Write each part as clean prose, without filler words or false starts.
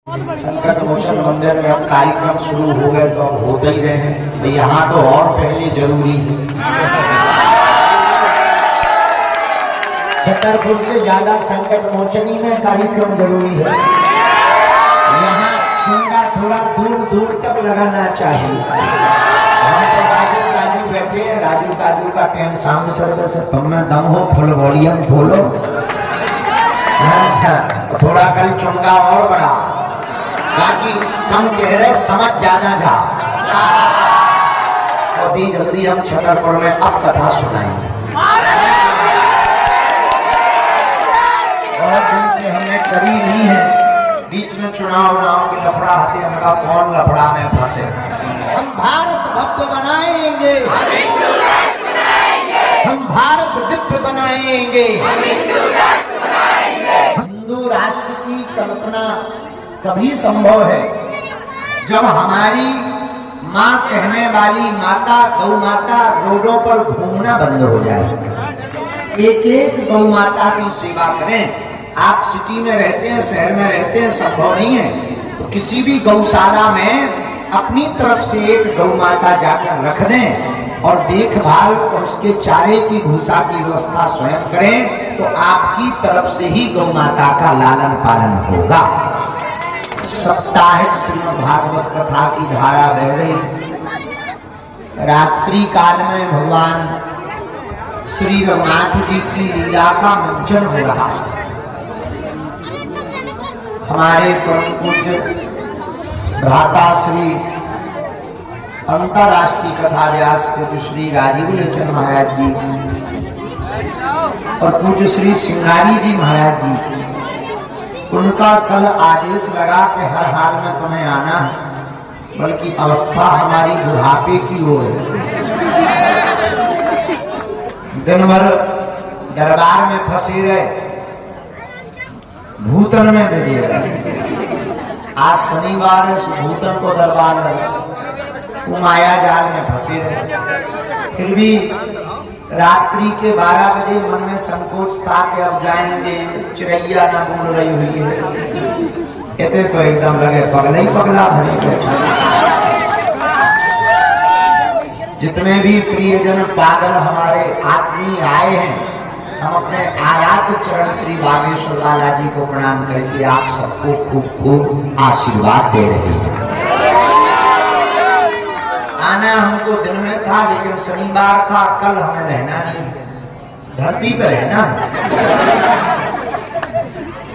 संकट मोचन मंदिर में अब कार्यक्रम शुरू हो गए तो अब होते ही रहे हैं तो यहाँ तो और पहले जरूरी है। छतरपुर से ज्यादा संकट मोचनी में कार्यक्रम जरूरी है। यहाँ चुंगा थोड़ा दूर दूर तक लगाना चाहिए। राजू बैठे हैं, राजू काजू का टेंट साउंड सर्विस में दम हो, फुल वॉल्यूम बोलो। थोड़ा कल चुंगा और बड़ा, बाकी कम कह रहे, समझ जाना जा। बहुत ही जल्दी हम छतरपुर में अब कथा सुनाएंगे। बहुत दिन से हमने करी नहीं है, बीच में चुनाव की लफड़ा आते हैं, हमका कौन लफड़ा में फंसे। हम भारत भव्य बनाएंगे, हम भारत दिव्य बनाएंगे। हिंदू राष्ट्र की कल्पना तभी संभव है जब हमारी माँ कहने वाली माता गौ माता रोडों पर घूमना बंद हो जाए। एक एक गौ माता की सेवा करें। आप सिटी में रहते हैं, शहर में रहते हैं, संभव नहीं है तो किसी भी गौशाला में अपनी तरफ से एक गौ माता जाकर रख दें और देखभाल और उसके चारे की भूसा की व्यवस्था स्वयं करें तो आपकी तरफ से ही गौ माता का लालन पालन होगा। साप्ताहिक श्रीमद् भागवत कथा की धारा बह रही। रात्रि काल में भगवान श्री रघुनाथ जी की लीला का मंचन हो रहा है। हमारे परम पूज्य भ्राता श्री अंतरराष्ट्रीय कथा व्यास पूज्य श्री राजीव लोचन महाराज जी और पूज्य श्री सिंगारी जी महाराज जी, उनका कल आदेश लगा कि हर हाल में तुम्हें आना है, बल्कि अवस्था हमारी बुढ़ापे की ओर है। दिन भर दरबार में फंसे रहे, भूतन में बिजी रहे। आज शनिवार भूतन को दरबार लगा, वो माया जाल में फंसे रहे। फिर भी रात्रि के 12 बजे मन में संकोच था कि अब जाएंगे, चिड़ैया ना बोल रही हुई है। कहते तो एकदम लगे पगला ही पगला भरे। जितने भी प्रियजन पागल हमारे आदमी आए हैं, हम अपने आराध्य चरण श्री बागेश्वर लाला जी को प्रणाम करके आप सबको खूब खूब आशीर्वाद दे रहे हैं। आना हमको दिन में था, लेकिन शनिवार था, कल हमें रहना नहीं, धरती पर रहना है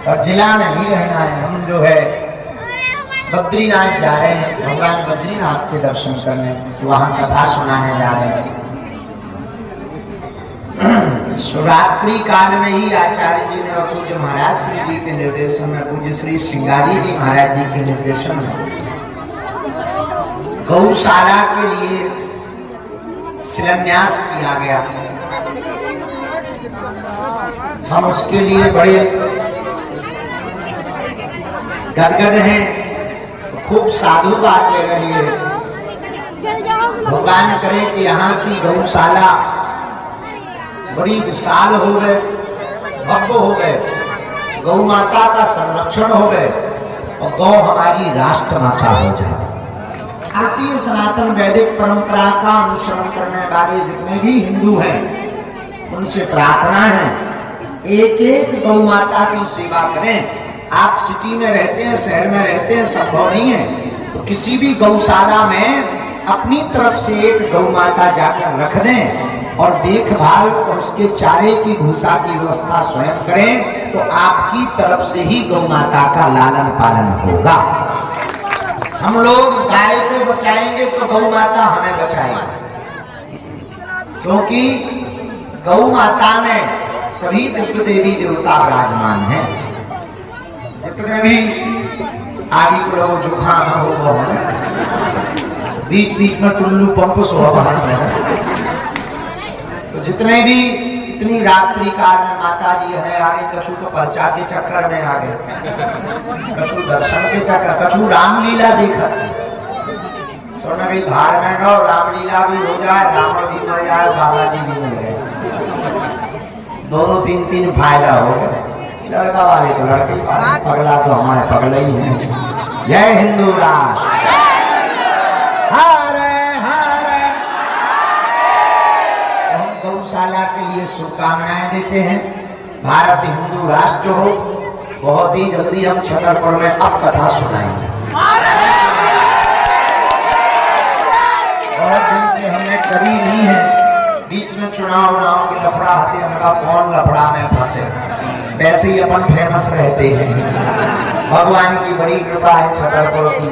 और जिला में ही रहना है। हम जो है बद्रीनाथ जा रहे हैं, भगवान बद्रीनाथ के दर्शन करने, वहां कथा सुनाने जा रहे हैं। शिवरात्रि काल में ही आचार्य जी ने और पूज्य महाराज श्री जी के निर्देशन में, पूज्य श्री सिंगारी जी महाराज जी के निर्देशन में गौशाला के लिए शिलान्यास किया गया। हम उसके लिए बड़े गदगद हैं, खूब साधु बात ले रही है। भगवान करे कि यहाँ की गौशाला बड़ी विशाल हो गए, भव्य हो गए, गौ माता का संरक्षण हो गए और गौ हमारी राष्ट्र माता हो जाए। भारतीय सनातन वैदिक परंपरा का अनुसरण करने वाले जितने भी हिंदू हैं, उनसे प्रार्थना है एक एक गौ माता की सेवा करें। आप सिटी में रहते हैं, शहर में रहते हैं, संभव नहीं है तो किसी भी गौशाला में अपनी तरफ से एक गौ माता जाकर रख दें और देखभाल और उसके चारे की भूसा की व्यवस्था स्वयं करें तो आपकी तरफ से ही गौ माता का लालन पालन होगा। हम लोग गाय को बचाएंगे तो गौ माता हमें बचाएगी, क्योंकि गौ माता में सभी दिव्य देवी देवता विराजमान हैं। जितने भी आदि को जुकाम हो, बीच बीच में टुल्लू पंप सोहन में, तो जितने भी इतनी रात्रि काल में माता जी है आगे, कछु तो पर्चा के चक्कर में आ गए, कछु दर्शन के चक्कर, कछु रामलीला देखा, सोना कहीं भाड़ में गो, रामलीला भी हो जाए, रावण भी मर जाए, बाबा जी भी मिल गए, दोनों तीन फायदा हो गए। लड़का वाले तो लड़के वाले, पगला तो हमारे पगला ही है। जय हिंदू राष्ट्र, हरे हरे। हम गौशाला के लिए शुभकामनाएं देते हैं। भारत हिंदू राष्ट्र हो। बहुत ही जल्दी हम छतरपुर में अब कथा सुनाएंगे। बहुत दिन से हमने करी नहीं है। बीच में चुनाव की लफड़ा आते हैं, हमका कौन लफड़ा में फंसे, वैसे ही अपन फेमस रहते हैं। भगवान की बड़ी कृपा है छतरपुर की,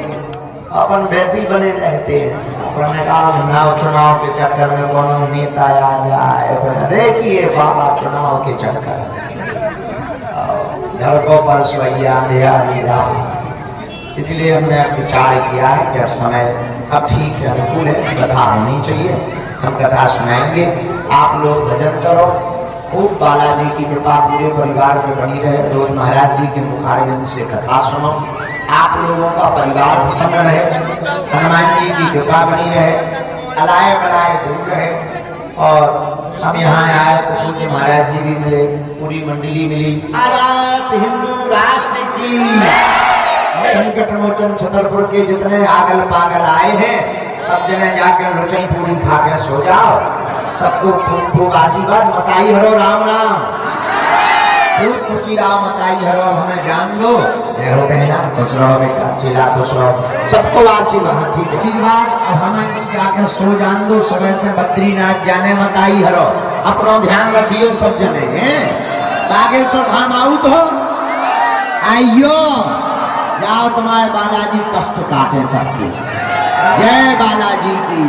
अपन वैसे ही बने रहते हैं। अपन ने कहा चुनाव के चक्कर में कौन नेता आ जाए, देखिए बाबा चुनाव के चक्कर घर को परसवैया निरा। इसलिए हमने विचार किया है कि अब समय अब ठीक है, अनुकूल है, कथा होनी चाहिए। हम कथा सुनाएंगे, आप लोग भजन करो। खूब बालाजी की कृपा पूरे परिवार पे बनी रहे। रोज महाराज जी के मुखारविंद से कथा सुनो। आप लोगों का परिवार प्रसन्न रहे, हनुमान जी की कृपा बनी रहे, अलाए बनाए दूर रहे। और हम यहाँ आए तो पूज्य महाराज जी भी मिले, पूरी मंडली मिली। भारत हिंदू राष्ट्र की। संकट मोचन छतरपुर के जितने आगल पागल आए हैं, सब जने जाकर रुचई पूरी खा के सो जाओ। सबको खूब खूब आशीर्वाद, मताई हरो राम राम, खूब खुशी राम मताई हरो, हमें जान दो। जय हो बहना, खुश रहो बेटा, चिल्ला खुश रहो, सबको आशीर्वाद। ठीक आशीर्वाद। अब हमें जाकर सो जान दो। सुबह से बद्रीनाथ जाने मताई हरो, अपना ध्यान रखियो सब जने हैं। बागेश्वर धाम आउट हो, आइयो जाओ, तुम्हारे बालाजी कष्ट काटे सबके। जय बालाजी की,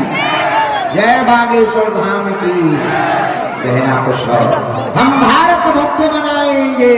जय बागेश्वर धाम की। कहना खुश रहो। हम भारत भक्त बनाएंगे।